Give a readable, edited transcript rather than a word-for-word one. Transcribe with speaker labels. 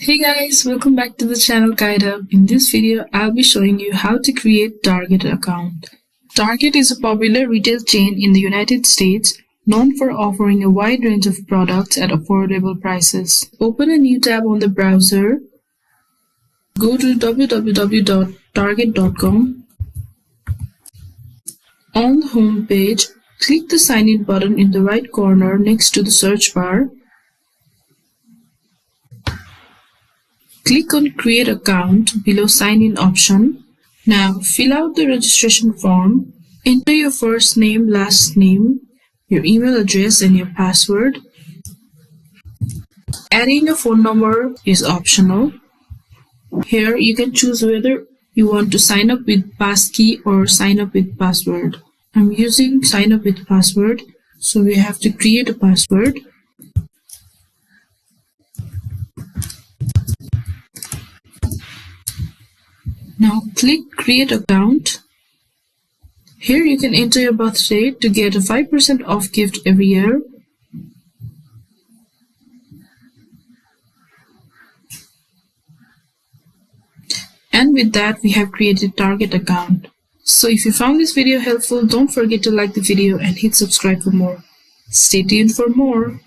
Speaker 1: Hey guys, welcome back to the channel Guide Up. In this video, I'll be showing you how to create Target account. Target is a popular retail chain in the United States known for offering a wide range of products at affordable prices. Open a new tab on the browser. Go to www.target.com. On the home page, click the Sign In button in the right corner next to the search bar. Click on Create Account below Sign In option. Now fill out the registration form. Enter your first name, last name, your email address and your password. Adding a phone number is optional. Here you can choose whether you want to sign up with passkey or sign up with password. I'm using sign up with password, so we have to create a password. Now click Create Account. Here you can enter your birthday to get a 5% off gift every year. And with that, we have created Target account. So if you found this video helpful, don't forget to like the video and hit subscribe for more. Stay tuned for more.